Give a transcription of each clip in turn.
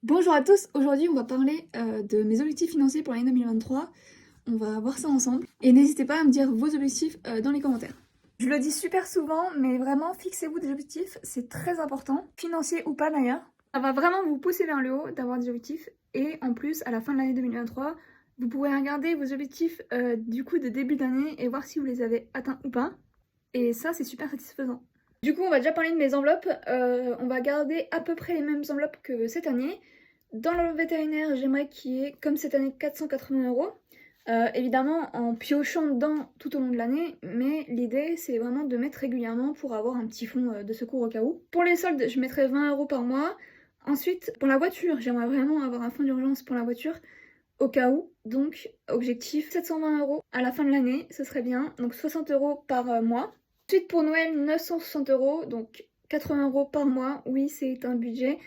Bonjour à tous, aujourd'hui on va parler de mes objectifs financiers pour l'année 2023. On va voir ça ensemble. Et n'hésitez pas à me dire vos objectifs dans les commentaires. Je le dis super souvent, mais vraiment fixez-vous des objectifs, c'est très important, financiers ou pas d'ailleurs. Ça va vraiment vous pousser vers le haut d'avoir des objectifs. Et en plus, à la fin de l'année 2023, vous pourrez regarder vos objectifs du coup de début d'année et voir si vous les avez atteints ou pas. Et ça, c'est super satisfaisant. Du coup, on va déjà parler de mes enveloppes. On va garder à peu près les mêmes enveloppes que cette année. Dans l'enveloppe vétérinaire, j'aimerais qu'il y ait, comme cette année, 480 €. Évidemment, en piochant dedans tout au long de l'année, mais l'idée, c'est vraiment de mettre régulièrement pour avoir un petit fonds de secours au cas où. Pour les soldes, je mettrai 20 € par mois. Ensuite, pour la voiture, j'aimerais vraiment avoir un fonds d'urgence pour la voiture, au cas où. Donc, objectif 720 € à la fin de l'année, ce serait bien. Donc 60 € par mois. Ensuite, pour Noël, 960 €, donc 80 € par mois. Oui, c'est un budget.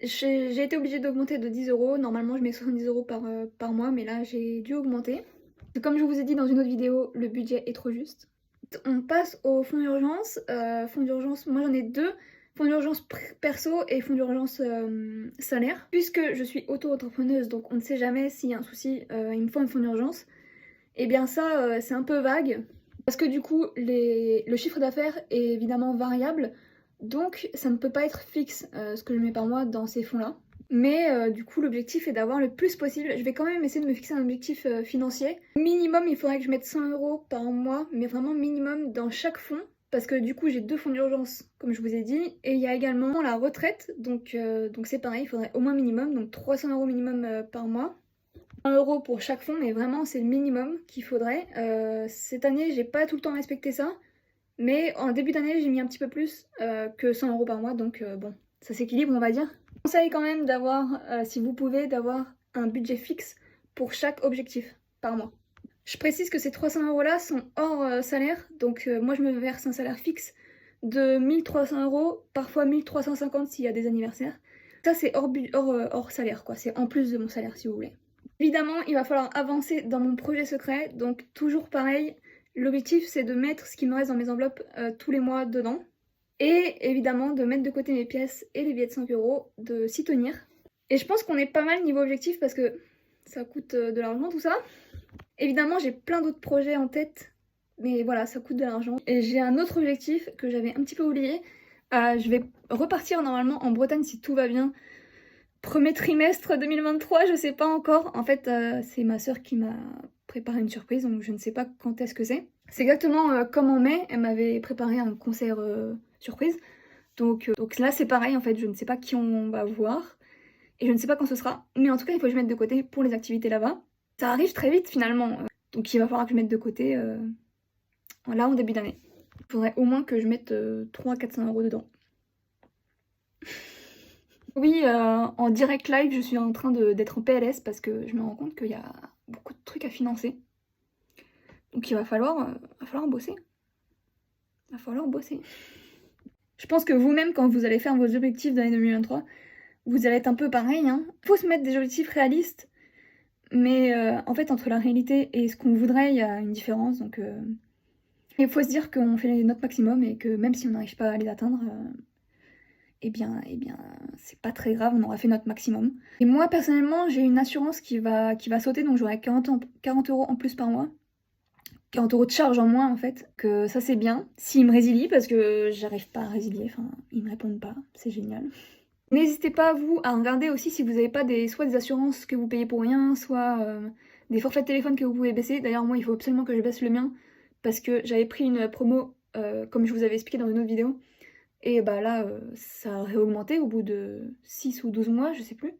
J'ai été obligée d'augmenter de 10 €. Normalement, je mets 70 € par mois, mais là, j'ai dû augmenter. Comme je vous ai dit dans une autre vidéo, le budget est trop juste. On passe au fonds d'urgence. Fonds d'urgence, moi j'en ai deux. Fonds d'urgence perso et fonds d'urgence salaire. Puisque je suis auto-entrepreneuse, donc on ne sait jamais s'il y a un souci, il me faut un fonds d'urgence. Et bien ça, c'est un peu vague. Parce que du coup, le chiffre d'affaires est évidemment variable. Donc ça ne peut pas être fixe ce que je mets par mois dans ces fonds-là. Mais du coup, l'objectif est d'avoir le plus possible. Je vais quand même essayer de me fixer un objectif financier. Minimum, il faudrait que je mette 100 € par mois, mais vraiment minimum dans chaque fonds. Parce que du coup, j'ai deux fonds d'urgence, comme je vous ai dit. Et il y a également la retraite. Donc c'est pareil, il faudrait au moins minimum. Donc 300 € minimum par mois. 1 € pour chaque fonds, mais vraiment, c'est le minimum qu'il faudrait. Cette année, j'ai pas tout le temps respecté ça. Mais en début d'année, j'ai mis un petit peu plus que 100 € par mois. Donc bon, ça s'équilibre, on va dire. Je conseille quand même d'avoir, si vous pouvez, d'avoir un budget fixe pour chaque objectif par mois. Je précise que ces 300 € là sont hors salaire, donc moi je me verse un salaire fixe de 1300 €, parfois 1350 s'il y a des anniversaires. Ça c'est hors salaire quoi, c'est en plus de mon salaire si vous voulez. Évidemment, il va falloir avancer dans mon projet secret, donc toujours pareil, l'objectif c'est de mettre ce qui me reste dans mes enveloppes tous les mois dedans. Et évidemment de mettre de côté mes pièces et les billets de 5 €, de s'y tenir. Et je pense qu'on est pas mal niveau objectif parce que ça coûte de l'argent tout ça. Évidemment j'ai plein d'autres projets en tête, mais voilà, ça coûte de l'argent. Et j'ai un autre objectif que j'avais un petit peu oublié. Je vais repartir normalement en Bretagne si tout va bien. Premier trimestre 2023, je sais pas encore. En fait, c'est ma soeur qui m'a préparé une surprise, donc je ne sais pas quand est-ce que c'est. C'est exactement comme en mai, elle m'avait préparé un concert surprise. Donc là, c'est pareil, en fait, je ne sais pas qui on va voir. Et je ne sais pas quand ce sera. Mais en tout cas, il faut que je mette de côté pour les activités là-bas. Ça arrive très vite, finalement. Donc il va falloir que je mette de côté là, en début d'année. Il faudrait au moins que je mette 300-400 € dedans. Oui, en direct live, je suis en train d'être en PLS parce que je me rends compte qu'il y a beaucoup de trucs à financer. Donc il va falloir bosser. Il va falloir bosser. Je pense que vous-même, quand vous allez faire vos objectifs d'année 2023, vous allez être un peu pareil, hein. Faut se mettre des objectifs réalistes, mais en fait, entre la réalité et ce qu'on voudrait, il y a une différence. Donc il faut se dire qu'on fait notre maximum et que même si on n'arrive pas à les atteindre, eh bien, c'est pas très grave, on aura fait notre maximum. Et moi, personnellement, j'ai une assurance qui va sauter, donc j'aurai 40 € en plus par mois. 40 € de charge en moins, en fait. Que ça, c'est bien. S'ils me résilient, parce que j'arrive pas à résilier, enfin, ils me répondent pas, c'est génial. N'hésitez pas, vous, à regarder aussi si vous n'avez pas soit des assurances que vous payez pour rien, soit des forfaits de téléphone que vous pouvez baisser. D'ailleurs, moi, il faut absolument que je baisse le mien, parce que j'avais pris une promo, comme je vous avais expliqué dans une autre vidéo. Et bah là, ça a réaugmenté au bout de 6 ou 12 mois, je sais plus,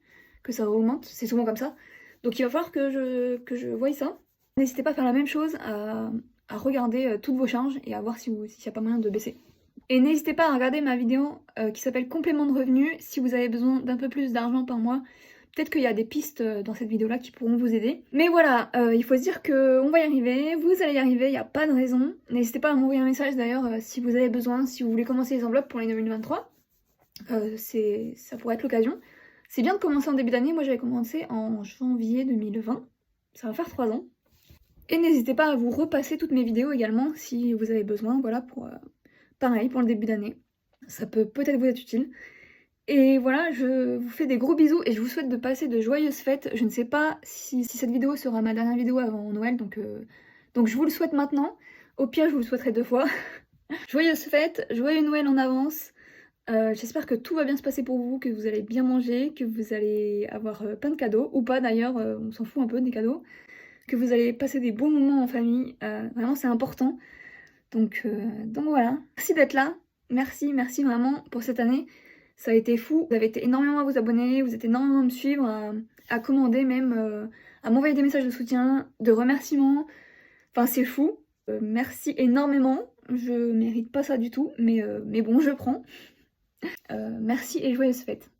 que ça réaugmente, c'est souvent comme ça. Donc il va falloir que je voie ça. N'hésitez pas à faire la même chose, à regarder toutes vos charges et à voir s'il n'y a pas moyen de baisser. Et n'hésitez pas à regarder ma vidéo qui s'appelle complément de revenus si vous avez besoin d'un peu plus d'argent par mois. Peut-être qu'il y a des pistes dans cette vidéo-là qui pourront vous aider. Mais voilà, il faut se dire qu'on va y arriver, vous allez y arriver, il n'y a pas de raison. N'hésitez pas à m'envoyer un message d'ailleurs si vous avez besoin, si vous voulez commencer les enveloppes pour l'année 2023. Ça pourrait être l'occasion. C'est bien de commencer en début d'année, moi j'avais commencé en janvier 2020. Ça va faire 3 ans. Et n'hésitez pas à vous repasser toutes mes vidéos également si vous avez besoin, voilà, pareil, pour le début d'année. Ça peut peut-être vous être utile. Et voilà, je vous fais des gros bisous et je vous souhaite de passer de joyeuses fêtes. Je ne sais pas si cette vidéo sera ma dernière vidéo avant Noël, donc je vous le souhaite maintenant. Au pire, je vous le souhaiterai 2 fois. Joyeuses fêtes, joyeux Noël en avance. J'espère que tout va bien se passer pour vous, que vous allez bien manger, que vous allez avoir plein de cadeaux, ou pas d'ailleurs, on s'en fout un peu des cadeaux, que vous allez passer des bons moments en famille, vraiment c'est important. Donc voilà, merci d'être là, merci vraiment pour cette année, ça a été fou, vous avez été énormément à vous abonner, vous êtes énormément à me suivre, à commander même, à m'envoyer des messages de soutien, de remerciements, enfin c'est fou, merci énormément, je mérite pas ça du tout, mais bon je prends. Merci et joyeuses fêtes.